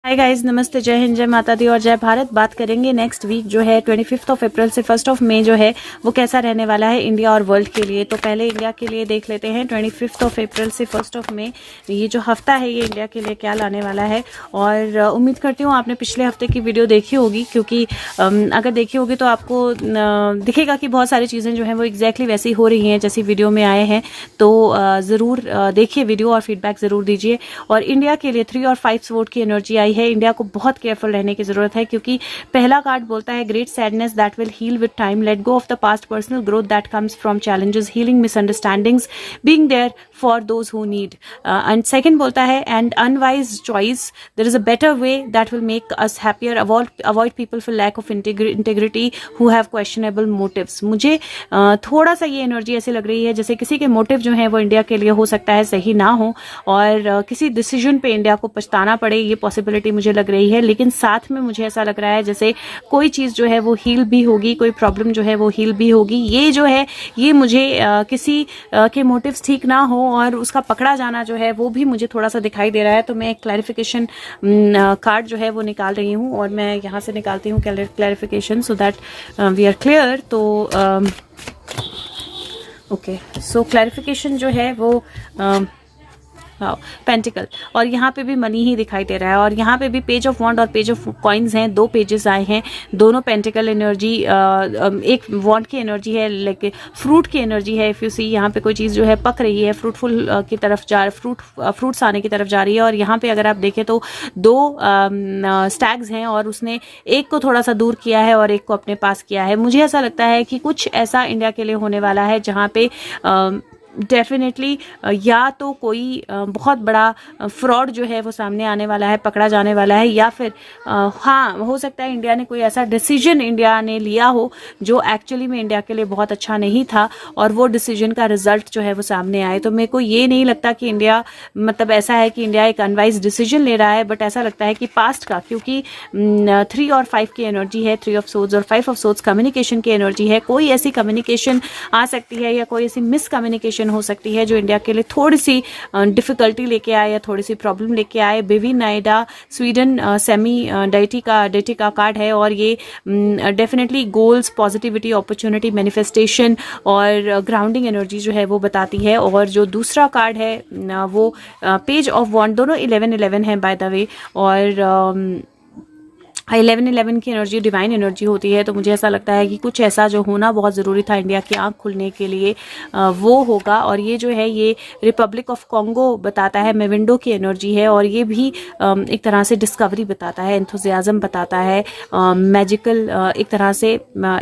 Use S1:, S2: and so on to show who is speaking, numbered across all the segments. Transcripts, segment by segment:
S1: Hi guys, नमस्ते, जय हिंद, जय माता दी और जय भारत। बात करेंगे नेक्स्ट वीक जो है 25 अप्रैल से 1 मई जो है वो कैसा रहने वाला है इंडिया और वर्ल्ड के लिए। तो पहले इंडिया के लिए देख लेते हैं 25 अप्रैल से 1 मई ये जो हफ्ता है ये इंडिया के लिए क्या लाने वाला है। और उम्मीद करती हूँ आपने पिछले हफ्ते की वीडियो देखी होगी, क्योंकि अगर देखी होगी तो आपको दिखेगा कि बहुत सारी चीज़ें जो हैं वो एग्जैक्टली वैसी हो रही हैं जैसी वीडियो में आए हैं। तो ज़रूर देखिए वीडियो और फीडबैक ज़रूर दीजिए। और इंडिया के लिए 3 और 5 स्वॉर्ड की एनर्जी आई है। इंडिया को बहुत केयरफुल रहने की जरूरत है, क्योंकि पहला कार्ड बोलता है great sadness that will heal with time, let go of the past, personal growth that comes from challenges, healing misunderstandings, being there for those who need. And second बोलता है and unwise choice, there is a better way that will make us happier, avoid people for lack of integrity who have questionable motives. मुझे थोड़ा सा ये energy ऐसी लग रही है जैसे किसी के मोटिव जो है वो इंडिया के लिए हो सकता है सही ना हो, और किसी डिसीजन पे इंडिया को पछताना पड़े, ये पॉसिबिलिटी मुझे लग रही है। लेकिन साथ में मुझे ऐसा लग रहा है जैसे कोई चीज़ जो है वो हील भी होगी, कोई प्रॉब्लम जो है वो हील भी होगी। ये जो है ये मुझे किसी के मोटिव्स ठीक ना हो और उसका पकड़ा जाना जो है वो भी मुझे थोड़ा सा दिखाई दे रहा है। तो मैं एक क्लैरिफिकेशन कार्ड जो है वो निकाल रही हूँ, और मैं यहाँ से निकालती हूँ clarification so that we are clear. तो ओके, सो क्लैरिफिकेशन जो है वो पेंटिकल, और यहाँ पे भी मनी ही दिखाई दे रहा है। और यहाँ पे भी पेज ऑफ वॉन्ड और पेज ऑफ कॉइन्स हैं, 2 पेजेस आए हैं, दोनों पेंटिकल एनर्जी। एक वॉन्ड की एनर्जी है, लेकिन फ्रूट की एनर्जी है। इफ यू सी यहाँ पे कोई चीज़ जो है पक रही है, फ्रूटफुल की तरफ फ्रूट्स आने की तरफ जा रही है। और यहाँ पे अगर आप देखें तो 2 स्टैग्स हैं, और उसने एक को थोड़ा सा दूर किया है और एक को अपने पास किया है। मुझे ऐसा लगता है कि कुछ ऐसा इंडिया के लिए होने वाला है जहाँ पे डेफिनेटली या तो कोई बहुत बड़ा फ्रॉड जो है वो सामने आने वाला है, पकड़ा जाने वाला है, या फिर हाँ हो सकता है इंडिया ने कोई ऐसा डिसीजन इंडिया ने लिया हो जो एक्चुअली में इंडिया के लिए बहुत अच्छा नहीं था, और वो डिसीजन का रिजल्ट जो है वो सामने आए। तो मेरे को ये नहीं लगता कि इंडिया मतलब ऐसा है कि इंडिया एक अनवाइज डिसीजन ले रहा है, बट ऐसा लगता है कि पास्ट का, क्योंकि 3 और 5 की एनर्जी है, 3 ऑफ सोर्ड्स और 5 ऑफ सोर्ड्स कम्युनिकेशन की एनर्जी है। कोई ऐसी कम्युनिकेशन आ सकती है या कोई ऐसी मिसकम्युनिकेशन हो सकती है जो इंडिया के लिए थोड़ी सी डिफिकल्टी लेके आए या थोड़ी सी प्रॉब्लम लेके आए। बेबी नाइडा स्वीडन सेमी डेटी का कार्ड है, और ये definitely goals, positivity, opportunity, manifestation और ग्राउंडिंग एनर्जी जो है वो बताती है। और जो दूसरा कार्ड है वो पेज ऑफ वॉन्ड, दोनों 11-11 है बाय द वे, और 11-11 की एनर्जी डिवाइन एनर्जी होती है। तो मुझे ऐसा लगता है कि कुछ ऐसा जो होना बहुत ज़रूरी था इंडिया की आंख खुलने के लिए वो होगा। और ये जो है ये रिपब्लिक ऑफ कॉन्गो बताता है, मेविंडो की एनर्जी है, और ये भी एक तरह से डिस्कवरी बताता है, एंथुजियाज्म बताता है, मैजिकल एक तरह से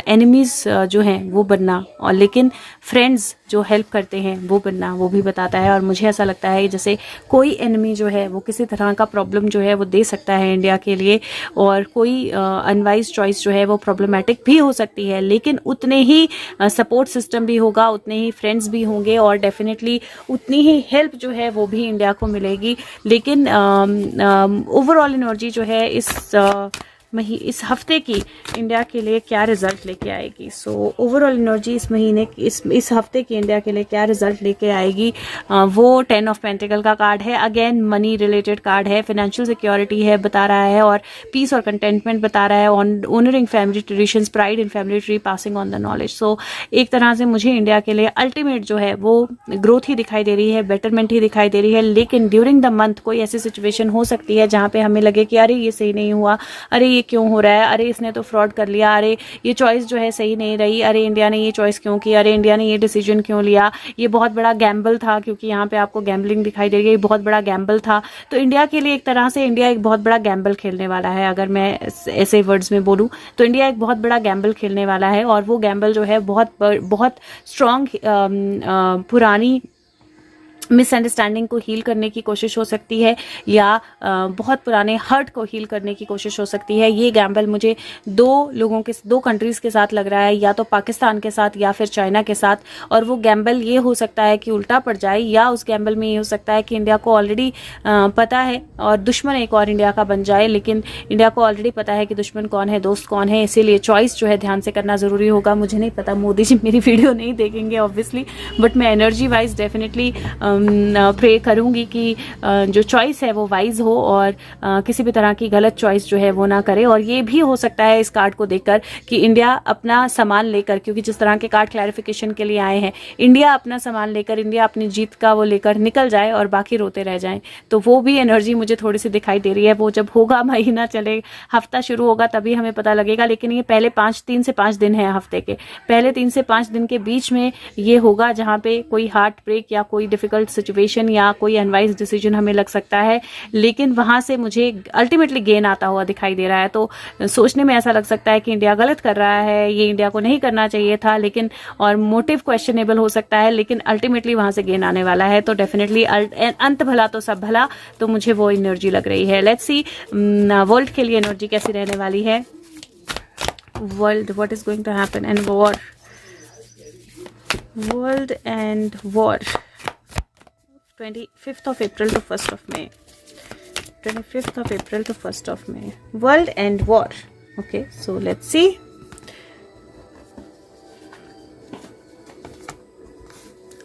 S1: एनिमीज़ जो हैं वो बनना, और लेकिन फ्रेंड्स जो हेल्प करते हैं वो बनना, वो भी बताता है। और मुझे ऐसा लगता है जैसे कोई एनिमी जो है वो किसी तरह का प्रॉब्लम जो है वो दे सकता है इंडिया के लिए, और कोई अनवाइज चॉइस जो है वो प्रॉब्लमेटिक भी हो सकती है, लेकिन उतने ही सपोर्ट सिस्टम भी होगा, उतने ही फ्रेंड्स भी होंगे, और डेफिनेटली उतनी ही हेल्प जो है वो भी इंडिया को मिलेगी। लेकिन ओवरऑल एनर्जी जो है इस हफ्ते की इंडिया के लिए क्या रिजल्ट लेके आएगी। सो ओवरऑल एनर्जी इस महीने इस हफ्ते की इंडिया के लिए क्या रिजल्ट लेके आएगी, वो 10 ऑफ पेंटिकल का कार्ड है। अगेन मनी रिलेटेड कार्ड है, फाइनेंशियल सिक्योरिटी है बता रहा है, और पीस और कंटेंटमेंट बता रहा है, honouring family traditions, pride in family tree, passing on the knowledge. So एक तरह से मुझे इंडिया के लिए अल्टीमेट जो है वो ग्रोथ ही दिखाई दे रही है, बेटरमेंट ही दिखाई दे रही है। लेकिन ड्यूरिंग द मंथ कोई ऐसी सिचुएशन हो सकती है जहाँ पे हमें लगे कि अरे ये सही नहीं हुआ, अरे ये क्यों हो रहा है, अरे इसने तो फ्रॉड कर लिया, अरे ये चॉइस जो है सही नहीं रही, अरे इंडिया ने ये चॉइस क्यों की, अरे इंडिया ने ये डिसीजन क्यों लिया, ये बहुत बड़ा गैम्बल था, क्योंकि यहाँ पे आपको गैम्बलिंग दिखाई दे रही है, ये बहुत बड़ा गैम्बल था। तो इंडिया के लिए एक तरह से इंडिया एक बहुत बड़ा गैम्बल खेलने वाला है। अगर मैं ऐसे वर्ड्स में बोलूँ तो इंडिया एक बहुत बड़ा गैम्बल खेलने वाला है, और वो गैम्बल जो है बहुत स्ट्रॉन्ग पुरानी मिसअंडरस्टैंडिंग को हील करने की कोशिश हो सकती है, या बहुत पुराने हर्ट को हील करने की कोशिश हो सकती है। ये गैम्बल मुझे 2 कंट्रीज़ के साथ लग रहा है, या तो पाकिस्तान के साथ या फिर चाइना के साथ। और वो गैम्बल ये हो सकता है कि उल्टा पड़ जाए, या उस गैम्बल में ये हो सकता है कि इंडिया को ऑलरेडी पता है और दुश्मन एक और इंडिया का बन जाए। लेकिन इंडिया को ऑलरेडी पता है कि दुश्मन कौन है, दोस्त कौन है, इसीलिए चॉइस जो है ध्यान से करना ज़रूरी होगा। मुझे नहीं पता, मोदी जी मेरी वीडियो नहीं देखेंगे ऑब्वियसली, बट मैं एनर्जी वाइज डेफिनेटली प्रे करूँगी कि जो चॉइस है वो वाइज हो और किसी भी तरह की गलत चॉइस जो है वो ना करे। और ये भी हो सकता है इस कार्ड को देखकर कि इंडिया अपना सामान लेकर, क्योंकि जिस तरह के कार्ड क्लैरिफिकेशन के लिए आए हैं, इंडिया अपना सामान लेकर, इंडिया अपनी जीत का वो लेकर निकल जाए और बाकी रोते रह जाएं। तो वो भी एनर्जी मुझे थोड़ी सी दिखाई दे रही है। वो जब होगा, महीना चले, हफ्ता शुरू होगा, तभी हमें पता लगेगा। लेकिन ये पहले 3 से 5 दिन है, हफ्ते के पहले 3 से 5 दिन के बीच में ये होगा जहाँ पे कोई हार्ट ब्रेक या कोई डिफिकल्ट सिचुएशन या कोई अनवाइज डिसीजन हमें लग सकता है। लेकिन वहां से मुझे अल्टीमेटली गेन आता हुआ दिखाई दे रहा है। तो सोचने में ऐसा लग सकता है कि इंडिया गलत कर रहा है, ये इंडिया को नहीं करना चाहिए था, लेकिन और मोटिव क्वेश्चनेबल हो सकता है, लेकिन अल्टीमेटली वहां से गेन आने वाला है। तो डेफिनेटली अंत भला तो सब भला, तो मुझे वो एनर्जी लग रही है। लेट्स सी वर्ल्ड के लिए एनर्जी कैसी रहने वाली है। World, what is going to happen and war, world and war, 25th of April to 1st of May, 25th of April to 1st of May, world and war. Okay, so let's see.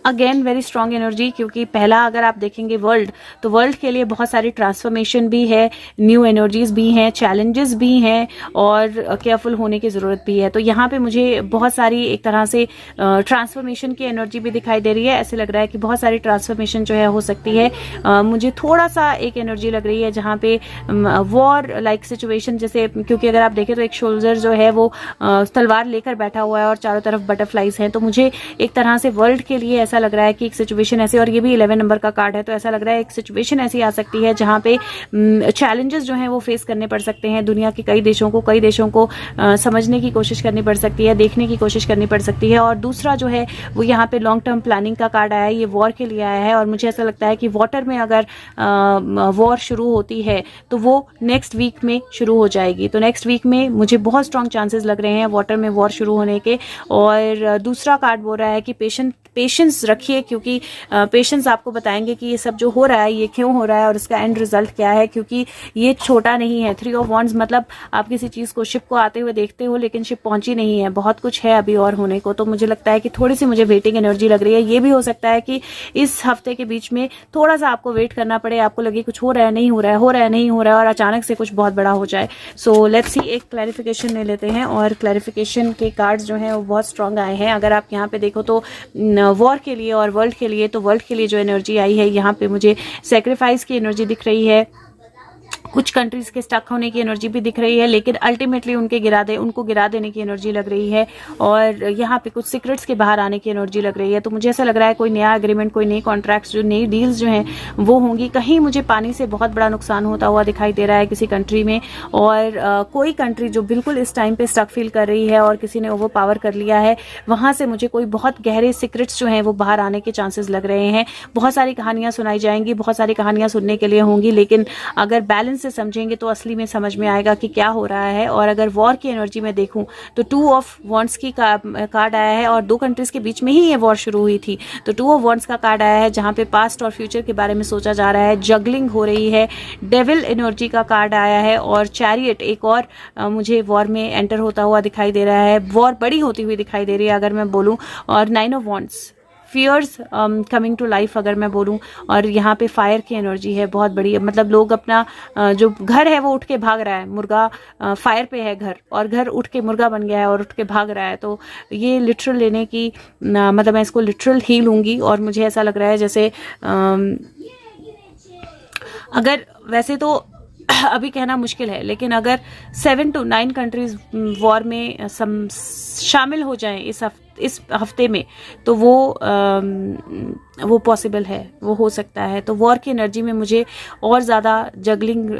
S1: Again very strong energy, क्योंकि पहला अगर आप देखेंगे world, तो world के लिए बहुत सारी ट्रांसफॉर्मेशन भी है, न्यू एनर्जीज भी हैं, चैलेंजेस भी हैं और केयरफुल होने की ज़रूरत भी है। तो यहाँ पे मुझे बहुत सारी एक तरह से ट्रांसफॉर्मेशन की एनर्जी भी दिखाई दे रही है। ऐसे लग रहा है कि बहुत सारी ट्रांसफॉर्मेशन जो है हो सकती है। मुझे थोड़ा सा एक एनर्जी लग रही है जहाँ पे वॉर लाइक सिचुएशन, जैसे क्योंकि अगर आप देखें तो एक सोल्जर जो है वो तलवार लेकर बैठा हुआ है और चारों तरफ बटरफ्लाइज हैं। तो मुझे एक तरह से वर्ल्ड के लिए ऐसा लग रहा है कि एक सिचुएशन ऐसी, और ये भी 11 नंबर का कार्ड है, तो ऐसा लग रहा है एक सिचुएशन ऐसी आ सकती है जहां पे चैलेंजेस जो हैं वो फेस करने पड़ सकते हैं। दुनिया के कई देशों को समझने की कोशिश करनी पड़ सकती है, देखने की कोशिश करनी पड़ सकती है। और दूसरा जो है वो यहाँ पे लॉन्ग टर्म प्लानिंग का कार्ड आया है, ये वॉर के लिए आया है। और मुझे ऐसा लगता है कि वाटर में अगर वॉर शुरू होती है तो वो नेक्स्ट वीक में शुरू हो जाएगी। तो नेक्स्ट वीक में मुझे बहुत स्ट्रॉन्ग चांसेस लग रहे हैं वाटर में वॉर शुरू होने के। और दूसरा कार्ड बोल रहा है कि पेशेंस रखिए, क्योंकि पेशेंस आपको बताएंगे कि ये सब जो हो रहा है ये क्यों हो रहा है और इसका एंड रिजल्ट क्या है, क्योंकि ये छोटा नहीं है। 3 ऑफ वॉन्ड्स मतलब आप किसी चीज को, शिप को आते हुए देखते हो लेकिन शिप पहुंची नहीं है, बहुत कुछ है अभी और होने को। तो मुझे लगता है कि थोड़ी सी मुझे वेटिंग एनर्जी लग रही है। ये भी हो सकता है कि इस हफ्ते के बीच में थोड़ा सा आपको वेट करना पड़े, आपको लगे कुछ हो रहा है नहीं हो रहा है, हो रहा है नहीं हो रहा है, और अचानक से कुछ बहुत बड़ा हो जाए। सो लेट्स सी, एक क्लैरिफिकेशन ले लेते हैं। और क्लैरिफिकेशन के कार्ड्स जो हैं वो बहुत स्ट्रांग आए हैं। अगर आप यहाँ पे देखो तो वॉर के लिए और वर्ल्ड के लिए, तो वर्ल्ड के लिए जो एनर्जी आई है यहाँ पे मुझे सैक्रिफाइस की एनर्जी दिख रही है, कुछ कंट्रीज के स्टक होने की एनर्जी भी दिख रही है, लेकिन अल्टीमेटली उनको गिरा देने की एनर्जी लग रही है। और यहाँ पे कुछ सीक्रेट्स के बाहर आने की एनर्जी लग रही है। तो मुझे ऐसा लग रहा है कोई नया एग्रीमेंट, कोई नई कॉन्ट्रैक्ट्स, जो नई डील्स जो हैं वो होंगी। कहीं मुझे पानी से बहुत बड़ा नुकसान होता हुआ दिखाई दे रहा है किसी कंट्री में। और कोई कंट्री जो बिल्कुल इस टाइम पे स्टक फील कर रही है और किसी ने ओवर पावर कर लिया है, वहां से मुझे कोई बहुत गहरे सीक्रेट्स जो हैं वो बाहर आने के चांसेस लग रहे हैं। बहुत सारी कहानियां सुनाई जाएंगी, बहुत सारी कहानियां सुनने के लिए होंगी, लेकिन अगर बैलेंस से समझेंगे तो असली में समझ में आएगा कि क्या हो रहा है। और अगर वॉर की एनर्जी में देखूं तो 2 ऑफ वॉन्ड्स की कार्ड आया है, और 2 कंट्रीज के बीच में ही ये वॉर शुरू हुई थी। तो 2 ऑफ वॉन्ड्स का कार्ड आया है जहां पे पास्ट और फ्यूचर के बारे में सोचा जा रहा है, जगलिंग हो रही है। डेविल एनर्जी का कार्ड आया है, और चैरियट एक और मुझे वॉर में एंटर होता हुआ दिखाई दे रहा है, वॉर बड़ी होती हुई दिखाई दे रही है अगर मैं बोलूं। और 9 of wands, fears coming to life अगर मैं बोलूं। और यहाँ पे फायर की एनर्जी है बहुत बड़ी, मतलब लोग अपना जो घर है वो उठ के भाग रहा है, मुर्गा फायर पे है घर, और घर उठ के मुर्गा बन गया है और उठ के भाग रहा है। तो ये लिटरल लेने की मतलब मैं इसको लिटरल ही लूंगी। और मुझे ऐसा लग रहा है जैसे अगर वैसे तो अभी कहना मुश्किल है, लेकिन अगर 7 to 9 कंट्रीज वॉर में शामिल हो जाएं इस हफ्ते में, तो वो पॉसिबल है, वो हो सकता है। तो वॉर की एनर्जी में मुझे और ज़्यादा जगलिंग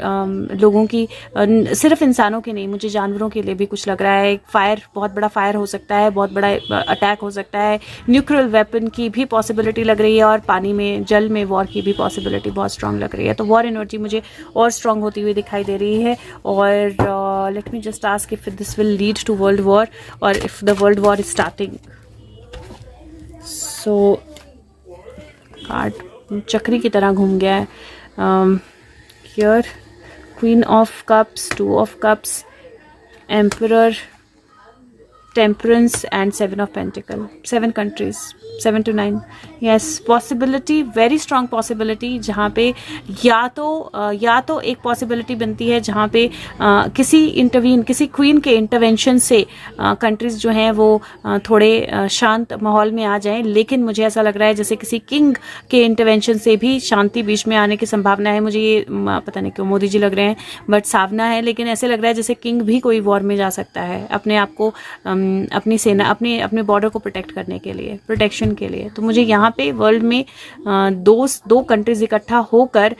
S1: लोगों की, सिर्फ इंसानों की नहीं, मुझे जानवरों के लिए भी कुछ लग रहा है। फायर, बहुत बड़ा फायर हो सकता है, बहुत बड़ा अटैक हो सकता है, न्यूक्लियर वेपन की भी पॉसिबिलिटी लग रही है, और पानी में, जल में वॉर की भी पॉसिबिलिटी बहुत स्ट्रांग लग रही है। तो वॉर एनर्जी मुझे और स्ट्रांग होती हुई दिखाई दे रही है। और let me just ask if this will lead to world war और if the world war is starting. So card चक्री की तरह घूम गया है। Here queen of cups, 2 of cups, emperor, temperance and 7 of pentacles, 7 countries, 7 to 9, yes, possibility, very strong possibility, जहाँ पे या तो एक पॉसिबिलिटी बनती है जहाँ पे किसी क्वीन के इंटरवेंशन से कंट्रीज जो हैं वो थोड़े शांत माहौल में आ जाएं, लेकिन मुझे ऐसा लग रहा है जैसे किसी किंग के इंटरवेंशन से भी शांति बीच में आने की संभावना है। मुझे ये पता नहीं क्यों मोदी जी लग रहे हैं, बट सावना है, लेकिन ऐसे लग रहा है जैसे किंग भी कोई वॉर में जा सकता है अपने आप को, अपनी सेना, अपने बॉर्डर को प्रोटेक्ट करने के लिए, प्रोटेक्शन के लिए। तो मुझे यहाँ पे वर्ल्ड में दो कंट्रीज इकट्ठा होकर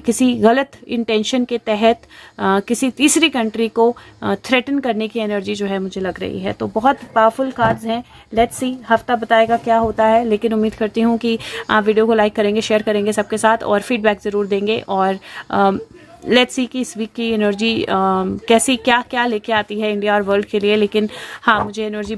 S1: किसी गलत इंटेंशन के तहत किसी तीसरी कंट्री को थ्रेटन करने की एनर्जी जो है मुझे लग रही है। तो बहुत पावरफुल कार्ड्स हैं। लेट्स सी, हफ्ता बताएगा क्या होता है, लेकिन उम्मीद करती हूँ कि आप वीडियो को लाइक करेंगे, शेयर करेंगे सबके साथ और फीडबैक ज़रूर देंगे। और लेट्स सी कि इस वीक की एनर्जी कैसी क्या लेके आती है इंडिया और वर्ल्ड के लिए। लेकिन हाँ, मुझे एनर्जी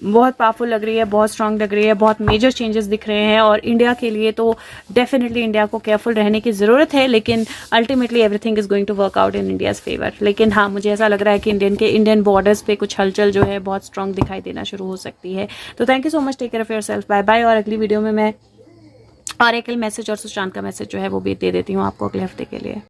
S1: बहुत पावरफुल लग रही है, बहुत स्ट्रांग लग रही है, बहुत मेजर चेंजेस दिख रहे हैं। और इंडिया के लिए तो डेफिनेटली इंडिया को केयरफुल रहने की ज़रूरत है, लेकिन ultimately everything is going to work out in India's favour. लेकिन हाँ, मुझे ऐसा लग रहा है कि इंडियन बॉर्डर्स पे कुछ हलचल जो है बहुत स्ट्रांग दिखाई देना शुरू हो सकती है। तो thank you so much, take care of yourself, bye bye. और अगली वीडियो में मैं ऑरेकल मैसेज और सुशांत का मैसेज जो है वो भी दे देती हूँ आपको अगले हफ्ते के लिए।